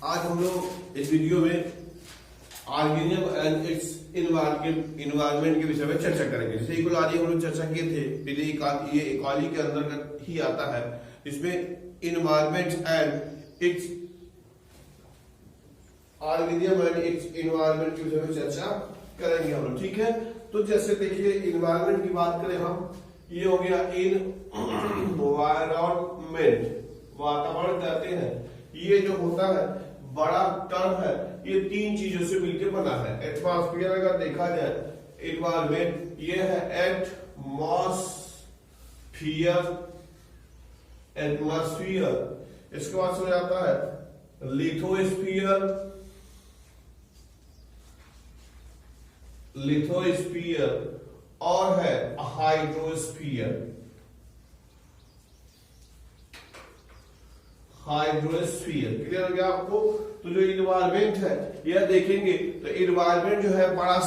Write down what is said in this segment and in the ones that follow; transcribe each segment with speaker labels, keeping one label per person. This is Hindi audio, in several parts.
Speaker 1: आज हम लोग इस वीडियो में ऑर्गेनिज्म एंड इट्स इन्वायरमेंट के विषय में चर्चा करेंगे। जैसे इकोलॉजी हम लोग चर्चा किए थे, ये इकोलॉजी के अंदर ही आता है। इसमें environment and it's organism and it's environment के विषय में चर्चा करेंगे हम लोग, ठीक है। तो जैसे देखिए इन्वायरमेंट की बात करें हम, ये हो गया इनवायरमेंट, वातावरण कहते हैं। ये जो होता है बड़ा टर्म है, ये तीन चीजों से मिलकर बना है। एटमॉस्फेयर अगर देखा जाए इन्वायरमेंट, ये है एटमॉस्फियर। इसके बाद हो जाता है लिथोस्फीयर और है हाइड्रोस्फीयर। क्लियर हो गया आपको। तो जो इन्वायरमेंट है यह देखेंगे तो इन्वायरमेंट जो है बड़ा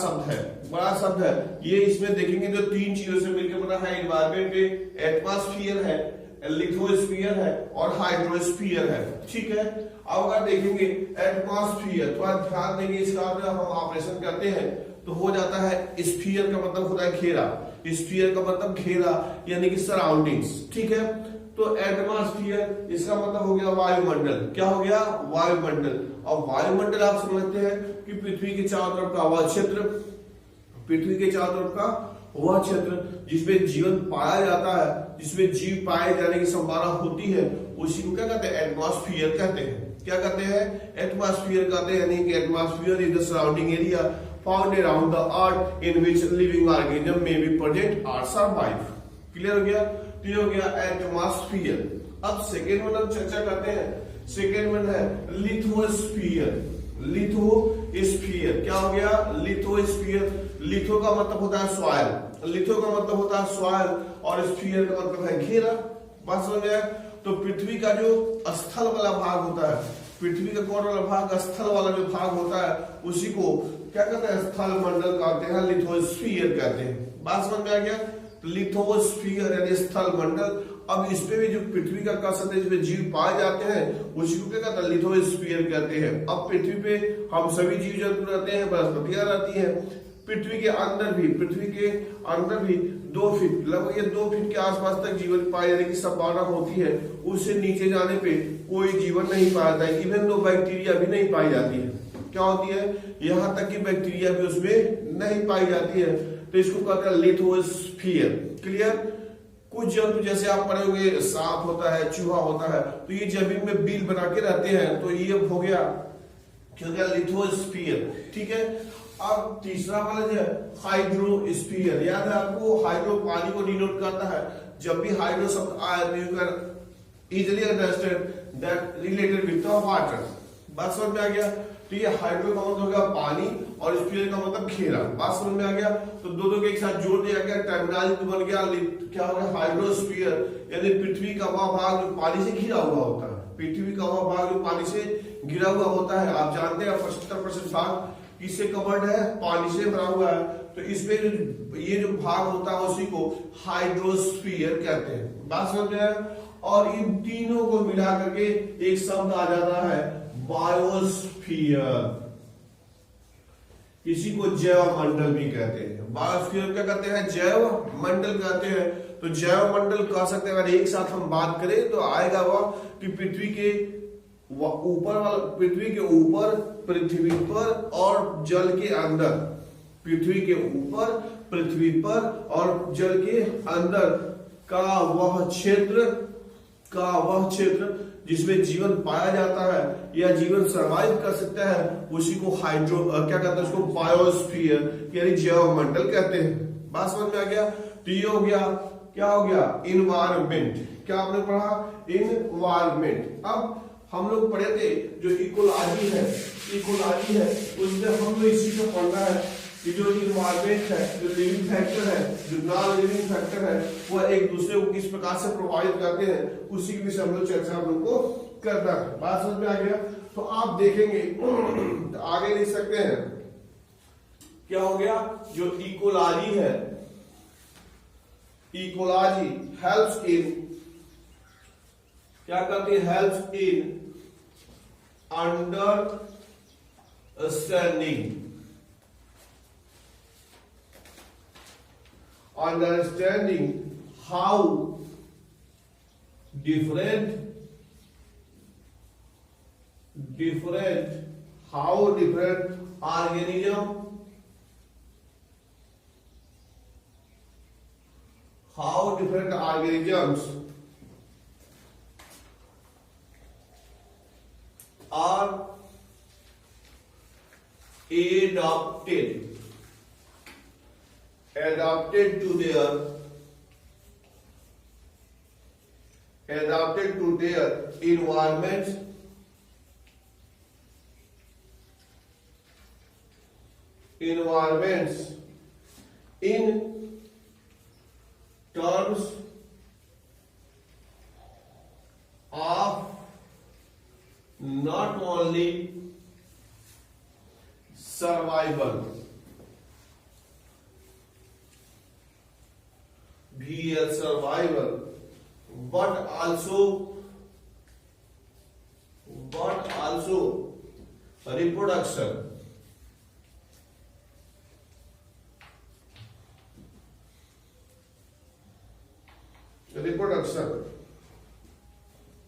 Speaker 1: शब्द है। ये इसमें देखेंगे जो तीन चीजों से मिलकर बना है इन्वायरमेंट पे, एटमॉस्फेयर है, लिथोस्फीयर है और हाइड्रोस्फीयर है, ठीक है। अब अगर देखेंगे एटमॉस्फेयर, थोड़ा ध्यान देंगे इसका, हम ऑपरेशन करते हैं तो हो जाता है स्फीयर का मतलब होता है घेरा, स्फीयर का मतलब घेरा यानी कि सराउंडिंग्स, ठीक है। तो एटमॉस्फेयर इसका मतलब हो गया वायुमंडल। क्या हो गया? वायुमंडल। और वायुमंडल आप समझते हैं कि पृथ्वी के चारों तरफ का वह क्षेत्र, पृथ्वी के चारों तरफ का वह क्षेत्र जिसमें जीवन पाया जाता है, जिसमें जीव पाए जाने की संभावना होती है, उसी को क्या कहते हैं? एटमॉस्फेयर कहते हैं। क्या कहते हैं? एटमॉस्फेयर कहते हैं। यानी कि atmosphere is the surrounding area found around the earth in which living organism may be present or survive। Clear हो गया? तो ये हो गया एटमॉस्फेयर। अब सेकेंड वन हम चर्चा करते हैं। सेकेंड वन है लिथोस्फीयर। लिथोस्फीयर क्या हो गया? लिथोस्फीयर। लिथो का मतलब होता है सॉइल, लिथो का मतलब होता है सॉइल और स्फीयर का मतलब है घेरा। बात समझ में आया? तो पृथ्वी का जो स्थल वाला भाग होता है, पृथ्वी का कौन वाला भाग? स्थल वाला जो भाग होता है उसी को क्या कहते हैं? स्थल मंडल कहते हैं, लिथोस्फीयर कहते हैं। बात समझ में आ गया? लिथोस्फीयर यानी स्थल मंडल। अब इसपे भी जो पृथ्वी का कण है जिसमें जीव पाए जाते हैं उसी को क्या कहते हैं? लिथोस्फीयर कहते हैं। अब पृथ्वी पे हम सभी जीव जंतु रहते हैं, वनस्पतियां रहती हैं। पृथ्वी के अंदर भी 2 फीट, लगभग ये 2 फीट के आसपास तक जीवन पाए जाने की संभावना होती है। उससे नीचे जाने पे कोई जीवन नहीं पाया जाता है। इवन दो बैक्टीरिया भी नहीं पाई जाती है। क्या होती है? यहाँ तक कि बैक्टीरिया भी उसमें नहीं पाई जाती है। तो इसको कहते हैं लिथोस्फीयर। क्लियर? कुछ जंतु जैसे आप पढ़े होंगे, सांप होता है, चूहा होता है, तो ये जमीन में बिल बना के रहते हैं, तो ये हो गया क्या? लिथोस्फीयर, ठीक है। अब तीसरा वाला जो है हाइड्रोस्फीयर। याद है आपको? हाइड्रो पानी को डिनोट करता है। जब भी हाइड्रो शब्द आए तो you can easily understand that related with the water. बात समझ में आ गया? तो ये हाइड्रो का मतलब हो गया पानी और स्फीयर का मतलब घेरा। बात समझ में आ गया? तो दोनों के एक साथ जोड़ दिया गया, टर्मिनोलॉजी बन गया। क्या हो गया? हाइड्रोस्फीयर यानी पृथ्वी का वह भाग जो पानी से घिरा हुआ होता है, पृथ्वी का वह भाग जो पानी से घिरा हुआ होता है। आप जानते हैं 75% भाग किससे कवर्ड है? पानी से भरा हुआ है। तो इसमें ये जो भाग होता है उसी को हाइड्रोस्फीयर कहते हैं। बात समझ में आया? और इन तीनों को मिला करके एक शब्द आ जाता है बायोस्फीयर। इसी को जैव मंडल भी कहते हैं। बायोस्फीयर क्या कहते हैं? जैव मंडल कहते हैं। तो जैव मंडल कह सकते हैं। अगर एक साथ हम बात करें तो आएगा वह कि पृथ्वी के ऊपर, पृथ्वी पर और जल के अंदर, पृथ्वी के ऊपर, पृथ्वी पर और जल के अंदर का वह क्षेत्र जिसमें जीवन पाया जाता है या जीवन सरवाइव कर सकता है, उसी को क्या कहते हैं? उसको बायोस्फीयर यानी जैव मंडल कहते हैं। बात समझ में आ गया? तो ये हो गया, क्या हो गया? इन्वायरमेंट। क्या आपने पढ़ा? इन्वायरमेंट। अब हम लोग पढ़े थे जो इकोलॉजी है, उसमें हम लोग इसी को पढ़ना है कि जो इन्वायरमेंट है, जो लिविंग फैक्टर है, जो नॉन लिविंग फैक्टर है, वह एक दूसरे को किस प्रकार से प्रभावित करते हैं, उसी के विषय में चर्चा हम लोग को करना है। बात समझ में आ गया? तो आप देखेंगे तो आगे लिख सकते हैं। क्या हो गया? जो इकोलॉजी है, इकोलॉजी हेल्प्स इन, क्या करती है? Helps in understanding how different organisms are adapted to their environments in terms of not only survival but also reproduction.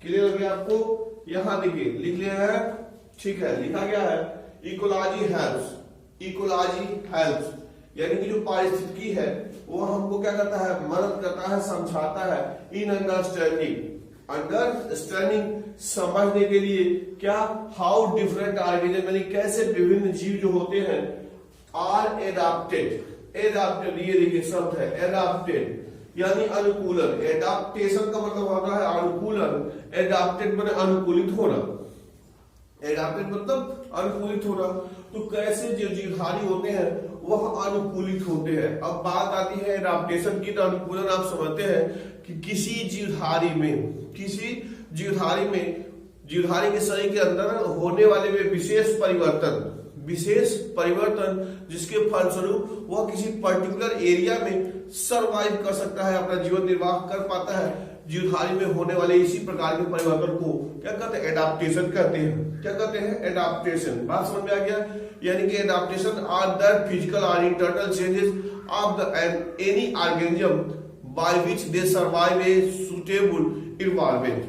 Speaker 1: Clear हो गया आपको? यहां देखिए लिख लिया है, ठीक है, लिखा गया है इकोलॉजी हेल्प्स, यानी कि जो पारिस्थितिकी है वो हमको क्या करता है, मदद करता है, समझाता है इन अंडरस्टैंडिंग समझने के लिए क्या, हाउ डिफरेंट ऑर्गेनिज्म, यानी कैसे विभिन्न जीव जो होते हैं आर एडाप्टेड, ये देखिए शब्द है एडाप्टेड यानी अनुकूलन, एडाप्टेशन का मतलब होता है अनुकूलन, एडाप्टेड माने अनुकूलित होना, एडाप्टेड मतलब अनुकूलित होना। तो कैसे जो जीवधारी होते हैं वह अनुकूलित होते हैं। अब बात आती है एडाप्टेशन की, तो अनुकूलन आप समझते हैं कि किसी जीवधारी में जीवधारी के शरीर के अंदर होने वाले वे विशेष परिवर्तन जिसके फलस्वरूप वह किसी पर्टिकुलर एरिया में सरवाइव कर सकता है, अपना जीवन निर्वाह कर पाता है। जीवधारी में होने वाले इसी प्रकार के परिवर्तन को क्या कहते हैं, एडाप्टेशन कहते हैं। क्या कहते हैं, एडाप्टेशन। बात समझ में आ गया? यानी कि एडाप्टेशन आर द फिजिकल और internal changes of the any organism by which they survive a suitable environment.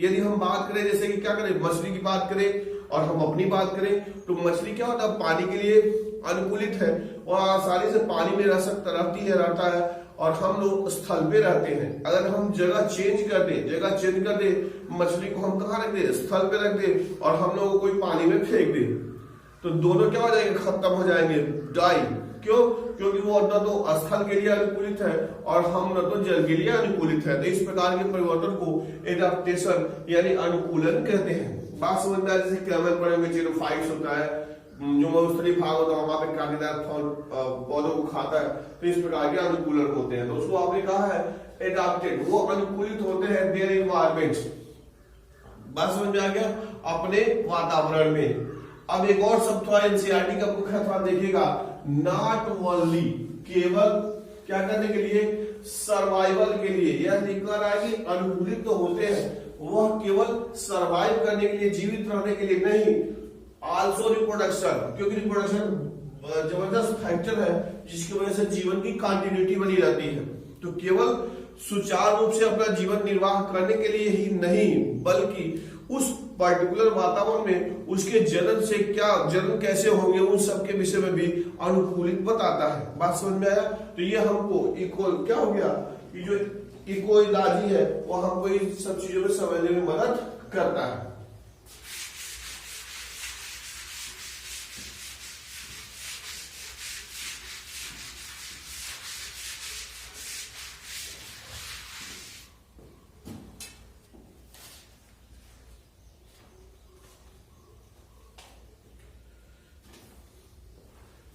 Speaker 1: यदि हम बात करें, जैसे कि क्या करें, मछली की बात करें और हम अपनी बात करें, तो मछली क्या होता है, पानी के लिए अनुकूलित है और आसानी से पानी में रह रहता है, और हम लोग स्थल पे रहते हैं। अगर हम जगह चेंज कर दे मछली को हम कहाँ रख दे, स्थल पे रख दे, और हम लोग को कोई पानी में फेंक दे, तो दोनों क्या हो जाएंगे, खत्म हो जाएंगे, डाई। क्यों? क्योंकि वो न तो स्थल के लिए अनुकूलित है और हम न तो जल के लिए अनुकूलित है। तो इस प्रकार के परिवर्तन को एडाप्टेशन यानी अनुकूलन कहते हैं। बात समझ में, जैसे कैमल पड़ेंगे, जीरोफाइट्स होता है, जो मरुस्थलीय भाग होता है वहां पे कांटेदार पौधों को खाता है, तो इस प्रकार के अनुकूलन होते हैं। तो उसको आपने कहा है एडाप्टेड, वो अनुकूलित होते हैं देयर एनवायरनमेंट। बात समझ में आ गया, अपने वातावरण में। अब एक और शब्द थोड़ा एनसीईआरटी का बुक है, थोड़ा देखिएगा, नॉट ओनली, केवल क्या करने के लिए, सर्वाइवल के लिए। यह लिखकर आएगी अनुकूलित तो होते हैं, वह केवल सर्वाइव करने के लिए, जीवित रहने के लिए नहीं, आल्सो रिप्रोडक्शन, क्योंकि रिप्रोडक्शन जबरदस्त फैक्टर है जिसकी वजह से जीवन की कंटिन्यूटी बनी रहती है। तो केवल सुचारू रूप से अपना जीवन निर्वाह करने के लिए ही नहीं, बल्कि उस पर्टिकुलर वातावरण में उसके जन्म कैसे होंगे, उन सब के विषय में भी अनुकूलित बताता है। बात समझ में आया? तो ये हमको क्या हो गया, कि जो इकोलॉजी है वो हमको इन सब चीजों में समझने में मदद करता है।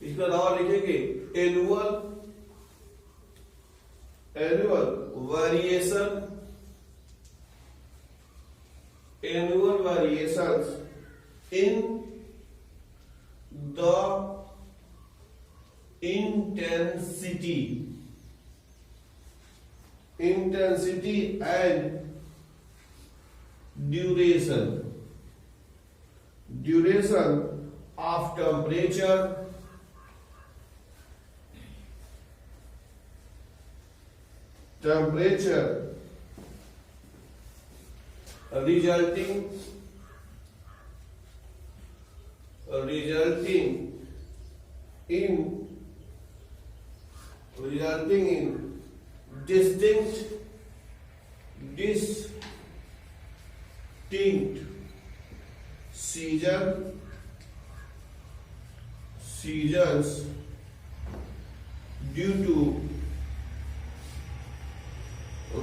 Speaker 1: इसका अलावा लिखेंगे annual variations in the intensity and duration duration of temperature resulting in distinct seasons due to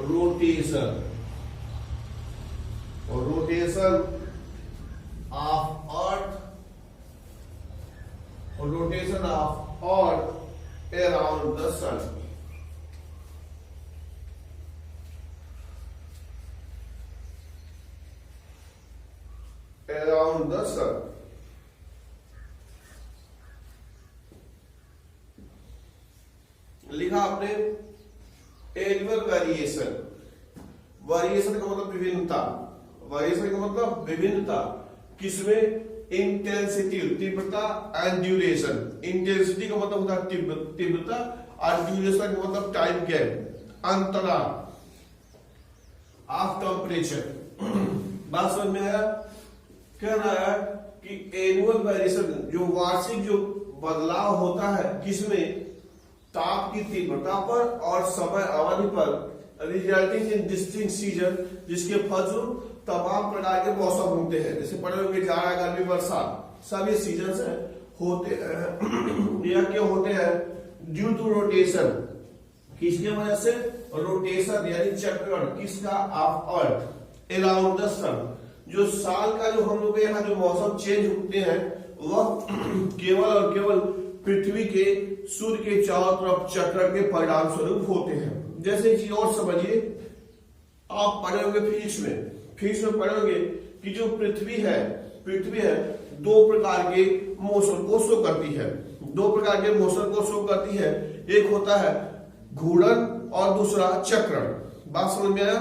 Speaker 1: rotation of earth around the sun. लिखा आपने एनुअल वेरिएशन का मतलब विभिन्नता किसमें? इंटेंसिटी तीव्रता एंड ड्यूरेशन। इंटेंसिटी का मतलब होता है तीव्रता और ड्यूरेशन का मतलब टाइम गैप, अंतराल ऑफ टेम्परेचर। बात समझ में आया? कह रहा है कि एनुअल वेरिएशन जो वार्षिक जो बदलाव होता है किसमें? ताप की तीव्रता पर और समय अवधि पर, रिजल्टिंग इन डिस्टिंक्ट सीजन, जिसके फलस्वरूप तमाम प्रकार के मौसम होते हैं। जैसे पढ़े होंगे जाड़ा, गर्मी, बरसात, सब ये सीजन होते हैं। यह क्यों होते हैं? ड्यू टू रोटेशन, किसके वजह से? रोटेशन यानी चक्रण किसका? ऑफ अर्थ अराउंड द सन। जो साल का जो हम लोग यहाँ जो मौसम चेंज होते हैं वह केवल और केवल पृथ्वी के सूर्य के चारों तरफ चक्र के परिणाम स्वरूप होते हैं। जैसे चीज और समझिए, आप पढ़े होंगे फिजिक्स में पढ़े होंगे कि जो पृथ्वी है दो प्रकार के मोशन को शो करती है। एक होता है घूर्णन और दूसरा चक्रण। बात समझ में आया?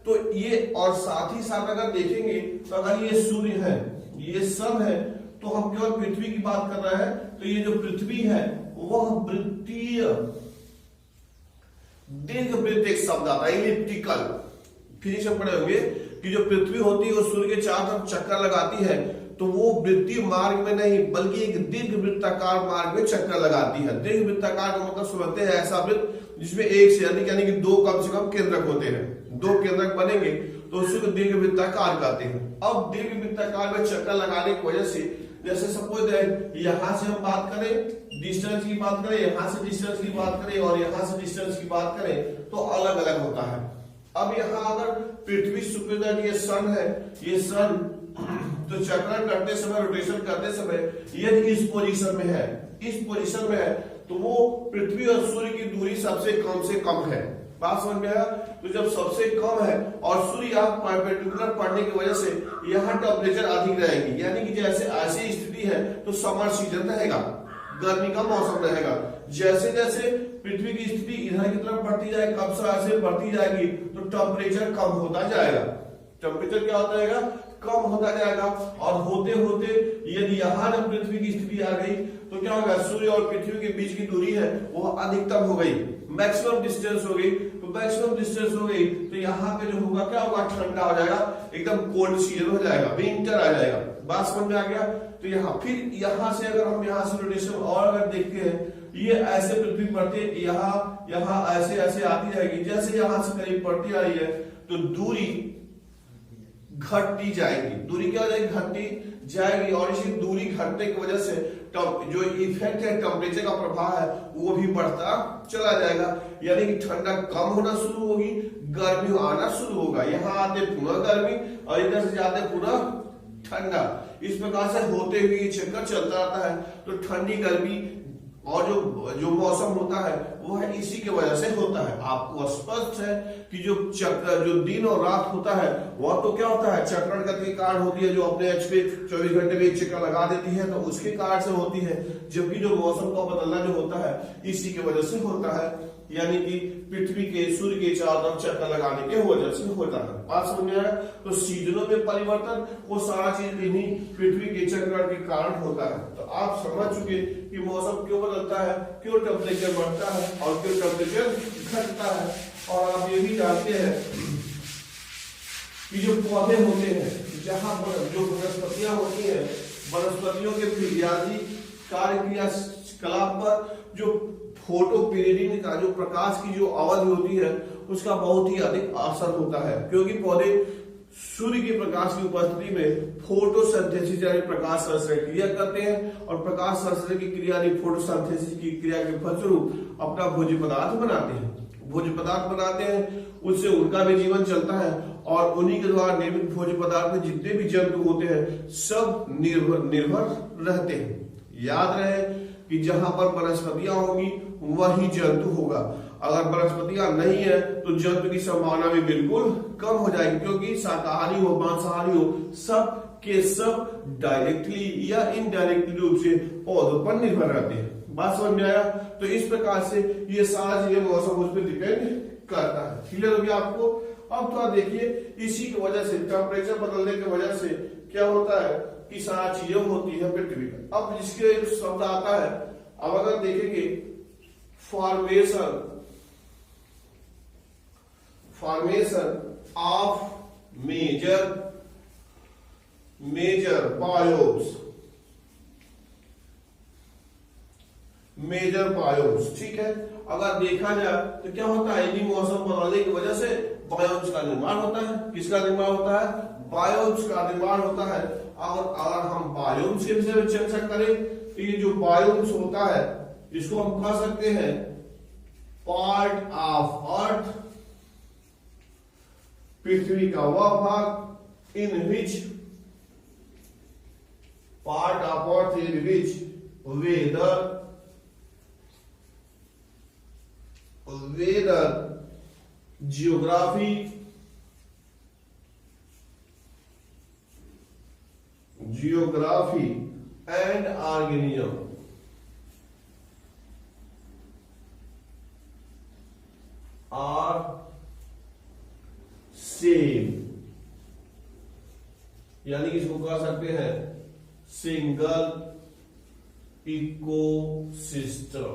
Speaker 1: तो ये और साथ ही साथ अगर देखेंगे तो अगर ये सूर्य है, ये सन है, तो हम केवल पृथ्वी की बात कर रहे हैं। तो ये जो पृथ्वी है वह वृत्तीय दीर्घवृत्त एक शब्द आता है, इलिप्टिकल। फिजिक्स में पढ़े होंगे कि जो पृथ्वी होती है वो सूर्य के चारों तरफ चक्कर लगाती है, तो वो वृत्तीय मार्ग में नहीं बल्कि एक दीर्घवृत्ताकार मार्ग में चक्कर लगाती है। दीर्घवृत्ताकार का मतलब समझते हैं ऐसा वृत्त जिसमें एक से अधिक यानी कि दो कम से कम केंद्रक होते हैं। दो केंद्रक बनेंगे तो उसी को दीर्घवृत्ताकार कहते हैं। अब दीर्घवृत्ताकार में चक्कर लगाने की वजह से, जैसे सपोज यहां से हम बात करें डिस्टेंस की बात करें, यहां से डिस्टेंस की बात करें और यहां से डिस्टेंस की बात करें तो अलग अलग होता है। अब यहाँ अगर पृथ्वी सुपीरियर ये सन है, ये सन तो चक्रण करते समय, रोटेशन करते समय यदि इस पोजीशन में है तो वो पृथ्वी और सूर्य की दूरी सबसे कम है। बात समझ में आया? तो जब सबसे कम है और सूर्य यहाँ परपेंडिकुलर पड़ने की वजह से यहाँ टेम्परेचर अधिक रहेगी, यानी कि जैसे ऐसी स्थिति है तो समर सीजन रहेगा, गर्मी का मौसम रहेगा। जैसे जैसे पृथ्वी की स्थिति इधर की तरफ बढ़ती जाएगी, कब से ऐसे बढ़ती जाएगी तो टेम्परेचर कम होता जाएगा। टेम्परेचर क्या होता जाएगा? कम होता जाएगा। और होते होते यदि यहाँ जब पृथ्वी की स्थिति आ गई तो क्या होगा? सूर्य और पृथ्वी के बीच की दूरी है वो अधिकतम हो गई, मैक्सिमम डिस्टेंस हो गई। तो मैक्सिमम डिस्टेंस हो गई तो यहाँ पे जो होगा क्या होगा? ठंडा हो जाएगा, एकदम कोल्ड सीजन हो जाएगा, विंटर आ जाएगा। बात समझ में आ गया? तो यहाँ फिर यहाँ से अगर हम यहाँ से रोटेशन और अगर देखते हैं, ये ऐसे पृथ्वी पड़ती है, यहाँ ऐसे ऐसे आती जाएगी। जैसे यहाँ से करीब पड़ती आ रही है तो दूरी घटती जाएगी। दूरी क्या हो जाएगी? घटती जाएगी। और इसी दूरी घटने की वजह से जो इफेक्ट है, टेम्परेचर का प्रभाव है, वो भी बढ़ता चला जाएगा। यानी कि ठंडा कम होना शुरू होगी, गर्मी आना शुरू होगा। यहाँ आते पुनः गर्मी और इधर से जाते पुनः ठंडा। इस प्रकार से होते हुए ये चक्कर चलता रहता है। तो ठंडी गर्मी और जो मौसम होता है वह इसी की वजह से होता है। आपको स्पष्ट है कि जो चक्र, जो दिन और रात होता है वह तो क्या होता है, चक्रण गति के कारण होती है, जो अपने अक्ष पे 24 घंटे में एक चक्कर लगा देती है, तो उसके कारण से होती है। जबकि जो मौसम का बदलना जो होता है इसी की वजह से होता है, यानी कि पृथ्वी के सूर्य के चारों तरफ चक्कर लगाने के वजह से होता है। बात समझ में आया? तो सीजनों में परिवर्तन वो सारा चीज इन्हीं पृथ्वी के चक्कर के कारण होता है। तो आप समझ चुके कि मौसम क्यों बदलता है, क्यों टेम्परेचर बढ़ता है और क्यों टेम्परेचर घटता है। और आप ये भी जानते हैं कि जो पौधे होते हैं, जहां जो वनस्पतियां होती है, वनस्पतियों के फिजियालॉजी कार्य क्रियाकलाप पर जो फोटो पीरियड का जो प्रकाश की जो अवधि होती है उसका बहुत ही अधिक असर होता है, क्योंकि पौधे सूर्य के प्रकाश की उपस्थिति में फोटोसिंथेसिस यानी प्रकाश संश्लेषण क्रिया करते हैं और प्रकाश संश्लेषण की क्रिया यानी फोटोसिंथेसिस की क्रिया के फलस्वरूप अपना भोज्य पदार्थ बनाते हैं। भोज्य पदार्थ बनाते हैं, उससे उनका भी जीवन चलता है और उन्हीं के द्वारा निर्मित भोज्य पदार्थ में जितने भी जंतु होते हैं सब निर्भर रहते हैं। याद रहे कि जहां पर वनस्पतियां होगी वही जंतु होगा। अगर वनस्पतियां नहीं है तो जंतु की संभावना भी बिल्कुल कम हो जाएगी, क्योंकि शाकाहारी हो मांसाहारी हो सब के सब डायरेक्टली या इनडायरेक्टली रूप से पौधों पर निर्भर रहते हैं। बात समझ में आया? तो इस प्रकार से ये सारा चीजें मौसम उस पर डिपेंड करता है। क्लियर हो गया आपको? अब थोड़ा देखिए, इसी की वजह से टेम्परेचर बदलने की वजह से क्या होता है कि सारा चीजें होती है पृथ्वी पर। अब जिसके शब्द आता है, अब अगर देखेंगे फॉर्मेशन ऑफ मेजर बायोम्स, ठीक है। अगर देखा जाए तो क्या होता है, इन्हीं मौसम बदलने की वजह से बायोम्स का निर्माण होता है। किसका निर्माण होता है? बायोम्स का निर्माण होता है। और अगर हम बायोम्स के विषय में चर्चा करें तो ये जो बायोम्स होता है इसको हम कह सकते हैं पार्ट ऑफ अर्थ, पृथ्वी का वह भाग in which weather geography and organism are same, यानी कि इसको कह सकते हैं सिंगल इकोसिस्टम।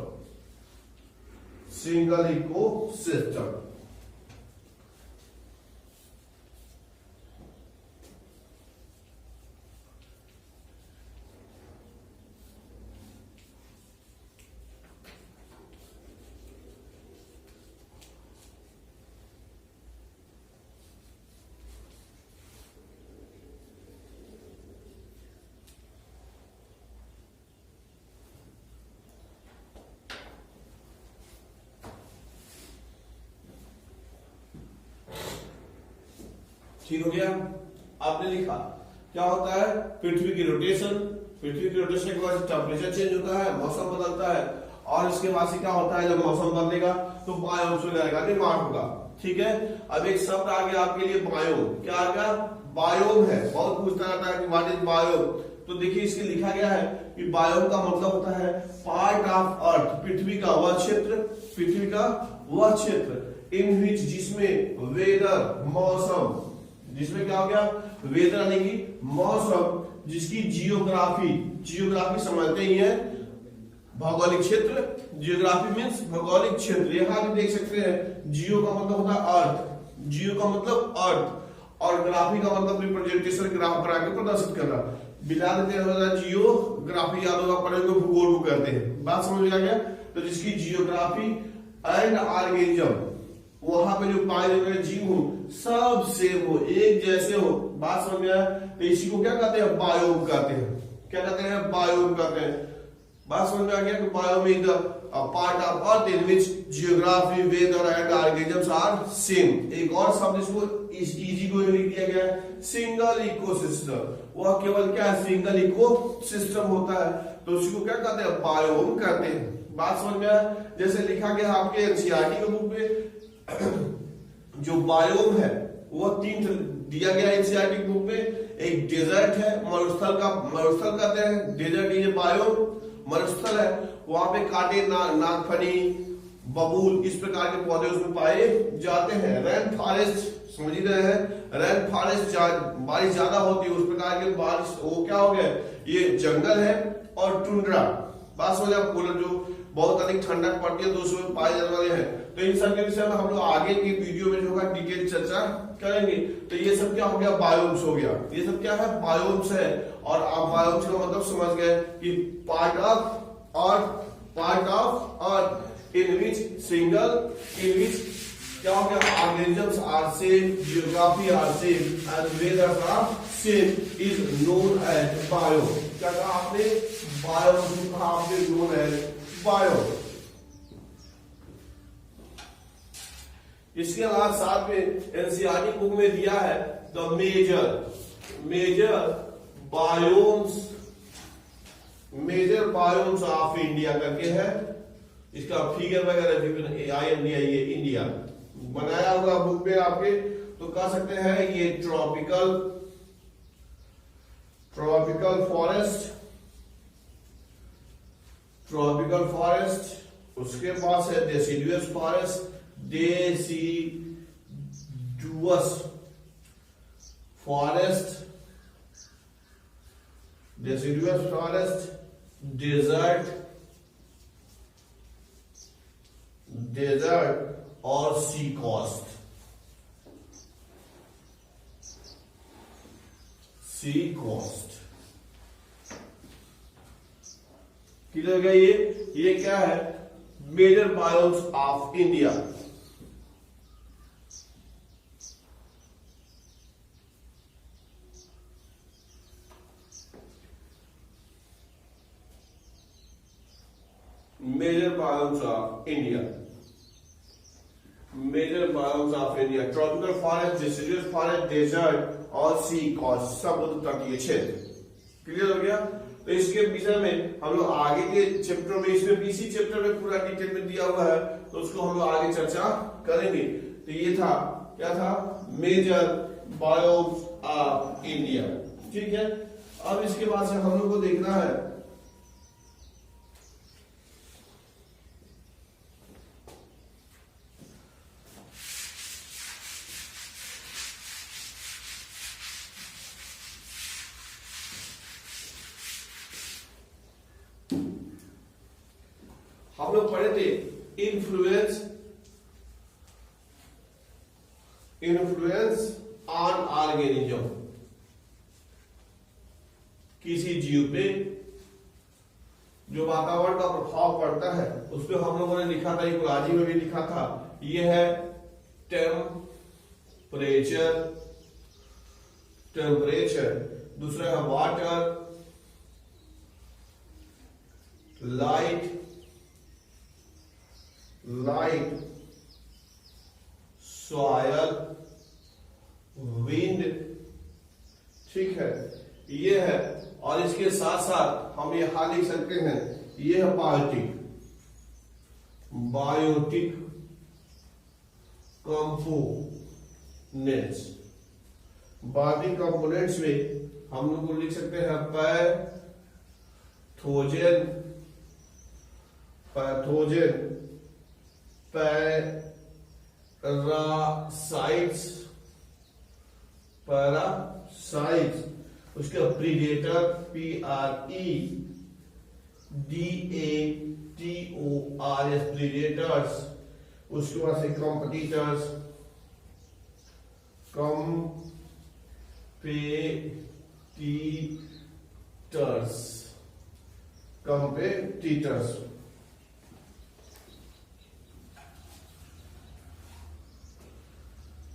Speaker 1: ठीक हो गया? आपने लिखा क्या होता है, पृथ्वी की रोटेशन के बाद टेम्परेचर चेंज होता है, मौसम बदलता है, और इसके बाद से क्या होता है, जब मौसम बदलेगा तो बायोम्स वगैरह का निर्माण होगा। ठीक है। अब एक शब्द आ गया आपके लिए बायोम। क्या आ गया? बायोम है। बहुत पूछता रहता है कि व्हाट इज बायोम। तो देखिए इसके लिखा गया है कि बायोम का मतलब होता है पार्ट ऑफ अर्थ, पृथ्वी का वह क्षेत्र इन विच जिसमें वेदर मौसम, जिसमें क्या हो गया, वेदर यानी कि मौसम, जिसकी जियोग्राफी समझते ही है, भौगोलिक क्षेत्र। जियोग्राफी मीन्स भौगोलिक क्षेत्र। यहां भी देख सकते हैं जियो का मतलब होता है अर्थ, जियो का मतलब अर्थ, और ग्राफी का मतलब रिप्रेजेंटेशन, ग्राफ बना के प्रदर्शित करना। बिना जियोग्राफी याद होगा, पढ़े हुए भूगोल को कहते हैं। बात समझ में आ गया? तो जिसकी जियोग्राफी एंड ऑर्गेनिज्म, वहां पे जो पाए जाने जीव हो सब सेम हो, एक जैसे हो। बात समझ में आया? तो इसी को क्या कहते हैं? बायोम कहते हैं। क्या कहते हैं? बायोम कहते हैं। बात समझ में आ गया? तो biome is the part of earth in which geography, weather and organisms are same. एक और शब्द इसको इजी को लिख दिया गया है, सिंगल इकोसिस्टम। वह केवल क्या है? सिंगल इकोसिस्टम होता है, तो उसको क्या कहते हैं? बायोम कहते हैं। बात समझ में आया? जैसे लिखा गया आपके एनसीईआरटी के बुक में जो बायोम है वो 3 दिया गया एनसीईआरटी बुक में। एक डेजर्ट है, मरुस्थल कहते हैं, डेजर्ट ये बायोम, मरुस्थल है, वहां पे कांटे, नागफनी, बबूल इस प्रकार के पौधे उसमें पाए जाते हैं। रेन फॉरेस्ट समझ ही रहे हैं, रेन फॉरेस्ट बारिश ज्यादा होती है उस प्रकार के बारिश, वो क्या हो गया, ये जंगल है। और टुंड्रा, बात समझ आप, बोले जो बहुत अधिक ठंडक पड़ती है तो उसमें पाए जाने वाले हैं। तो इन सब के विषय में हम लोग आगे की वीडियो में जो है डिटेल चर्चा करेंगे। तो ये सब क्या हो गया, बायोम्स हो गया, ये सब क्या है, बायोम्स है। और आप बायोम्स का मतलब समझ गए कि पार्ट ऑफ अर्थ इन विच क्या हो गया, organisms are same, geography are same and weathers are same is known as bio. क्या कहा आपने, बायो कहा आपने, नोन एज बायो। इसके अलावा साथ में एनसीईआरटी बुक में दिया है the major biomes of India करके है। इसका फिगर वगैरह ये इंडिया बनाया हुआ बुक में आपके, तो कह सकते हैं ये ट्रॉपिकल फॉरेस्ट, उसके पास है डेसिडुअस फॉरेस्ट, डेजर्ट और सी कोस्ट। क्लियर हो गया? ये क्या है, major biomes of India. Major biomes of India, tropical forest, deciduous forest, desert और सी कोस्ट, समुद्र तटीय क्षेत्र। क्लियर हो गया? तो इसके विषय में हम लोग आगे के चैप्टर में, इसमें इसी चैप्टर में पूरा डिटेल में दिया हुआ है, तो उसको हम लोग आगे चर्चा करेंगे। तो ये था, क्या था, मेजर बायोम्स ऑफ इंडिया। ठीक है, अब इसके बाद से हम लोग को देखना है हम लोग पढ़े थे इन्फ्लुएंस ऑन ऑर्गेनिज्म, किसी जीव पे जो वातावरण का प्रभाव पड़ता है उस पर हम लोगों ने लिखा था, इकोलॉजी में भी लिखा था। ये है टेम्परेचर, दूसरा है वाटर, लाइट, सॉयल, विंड। ठीक है, ये है। और इसके साथ साथ हम यहां लिख सकते हैं, ये है बायोटिक कंपोनेंट्स। बायोटिक कंपोनेंट्स में हम लोग को लिख सकते हैं पैथोजन, पैरासाइट्स, उसके प्रीडेटर, PREDATORS, प्रीडेटर्स, उसके बाद से कॉम्पिटिटर्स,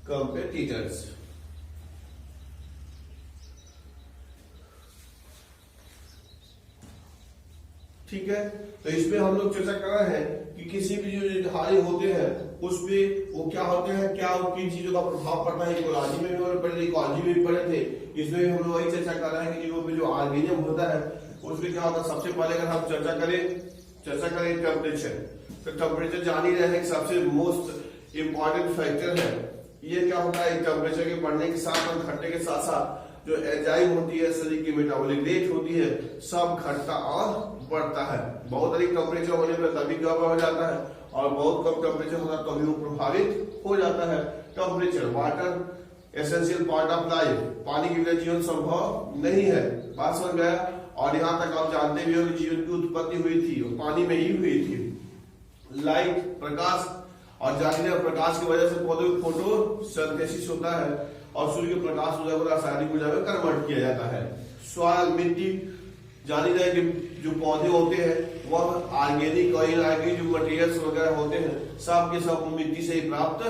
Speaker 1: कंपेटिटर्स। ठीक है, तो इसमें हम लोग चर्चा कर रहे हैं कि किसी भी जो धारे होते हैं उस पे वो क्या होते हैं, क्या किन चीजों का प्रभाव पड़ता है। इकोलॉजी में भी पढ़े थे, इकोलॉजी में भी पढ़े थे, इसमें भी हम लोग वही चर्चा कर रहे हैं कि जो ऑर्गेनिज्म होता है उसमें क्या होता है। सबसे पहले अगर हम चर्चा करें चर्चा करें टेम्परेचर। तो टेम्परेचर जान ही रहे हैं कि सबसे मोस्ट इंपॉर्टेंट फैक्टर है। ये क्या होता है, टेम्परेचर के बढ़ने के साथ और घटने के साथ साथ जो एंजाइम होती है, शरीर की मेटाबॉलिक रेट होती है, सब घटता और बढ़ता है। बहुत अधिक टेम्परेचर होने पर तभी गड़बड़ हो जाता है और बहुत कम टेम्परेचर होता है तो भी वो प्रभावित हो जाता है। Temperature, water essential part of life, पानी के बिना जीवन संभव नहीं है, बात समझ गया। और यहाँ तक आप जानते भी हो कि जीवन की उत्पत्ति हुई थी वो पानी में ही हुई थी। लाइट, प्रकाश, और जानिए प्रकाश की वजह से पौधे को फोटोसिंथेसिस होता है और सूर्य के प्रकाश ऊर्जा को रासायनिक ऊर्जा में कन्वर्ट किया जाता है। सॉइल, मिट्टी, जानी जाए कि जो पौधे होते हैं वह ऑर्गेनिक और इनऑर्गेनिक जो मटेरियल्स वगैरह होते हैं सब के सब मिट्टी से ही प्राप्त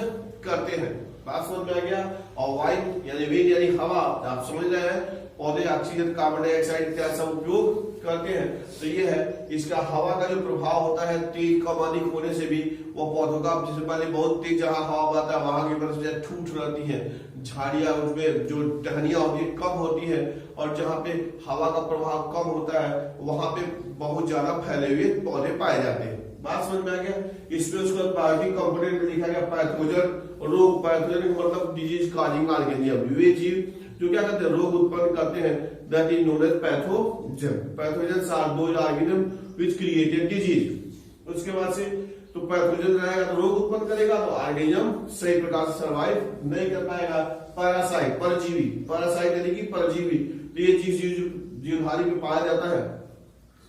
Speaker 1: करते हैं, बात समझ में आ गया। और वायु यानी विंड यानी हवा, आप समझ रहे हैं, पौधे ऑक्सीजन, कार्बन डाइऑक्साइड इत्यादि सब उपयोग करते हैं। तो ये है इसका हवा का जो प्रभाव होता है तेज कम अधिक होने से भी वो पौधों का, जैसे पहले बहुत तेज जहां हवा बहता है वहां की बरस ठूठ रहती है, झाड़ियां उसमें जो टहनियां होती है कम होती है, और जहां पे हवा का प्रभाव कम होता है वहां पे बहुत ज्यादा फैले हुए पौधे पाए जाते हैं, बात समझ में आ गया। इसमें उसका बायोटिक कंपोनेंट में लिखा गया पैथोजन, रोग, पैथोजन मतलब डिजीज काजिंग ऑर्गेनिज्म, वे जीव जो क्या करते हैं रोग उत्पन्न करते हैं, that is known as pathogen. Pathogen are those organism which created disease. उसके बाद से तो पैथोजन रहेगा तो रोग उत्पन्न करेगा, तो ऑर्गेनिज्म सही प्रकार से सर्वाइव नहीं कर पाएगा। पैरासाइट, परजीवी, पैरासाइट यानी कि परजीवी, तो ये चीज जीवधारी में पाया जाता है,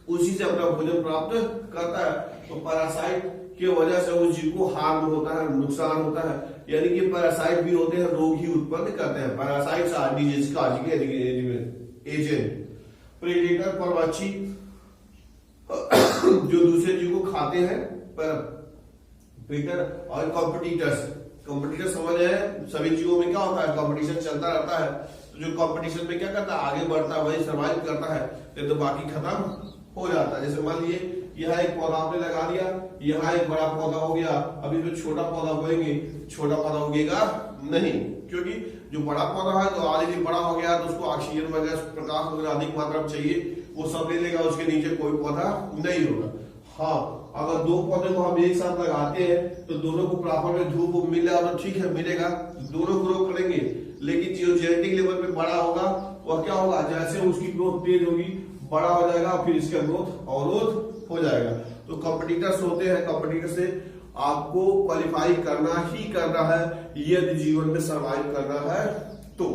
Speaker 1: उसी से अपना भोजन प्राप्त करता है। तो पैरासाइट की वजह से उस जीव को हार्म होता है, नुकसान होता है, यानी कि पैरासाइट भी होते हैं रोग ही उत्पन्न करते हैं। Parasites are disease causing agent. Predator, परभक्षी जो दूसरे जीव को खाते हैं, प्रेडेटर और कॉम्पिटिटर्स। कॉम्पिटिटर समझ है, सभी जीवों में क्या होता है कॉम्पिटिशन चलता रहता है, तो जो कॉम्पिटिशन में क्या करता है आगे बढ़ता है वही सर्वाइव करता है, नहीं तो बाकी खत्म हो जाता है। जैसे मान लीजिए यहाँ एक पौधा आपने लगा दिया, यहाँ एक बड़ा पौधा हो गया, अभी जो छोटा पौधा बोएंगे छोटा पौधा उगेगा नहीं, क्योंकि जो बड़ा पौधा है तो ऑलरेडी बड़ा हो गया तो उसको ऑक्सीजन वगैरह प्रकाश वगैरह अधिक मात्रा में चाहिए, वो सब ले लेगा, उसके नीचे कोई पौधा नहीं होगा। हाँ, अगर दो पौधे को हम एक साथ लगाते हैं तो दोनों को प्रॉपर में धूप मिलेगा तो ठीक है मिलेगा, दोनों ग्रो करेंगे, लेकिन जो जेनेटिक लेवल पे बड़ा होगा वह क्या होगा, जैसे उसकी ग्रोथ तेज होगी बड़ा हो जाएगा, फिर इसका ग्रोथ अवरोध हो जाएगा। तो कॉम्पिटिटर्स होते हैं, कॉम्पिटिटर से आपको क्वालिफाई करना ही करना है यदि जीवन में सर्वाइव करना है तो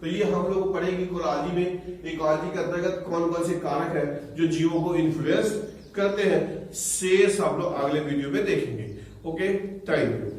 Speaker 1: ये हम लोग पढ़ेंगे इकोलॉजी में। इकोलॉजी के अंतर्गत कौन कौन से कारक है जो जीवों को इन्फ्लुएंस करते हैं, शेष हम लोग अगले वीडियो में देखेंगे। Okay, thank you.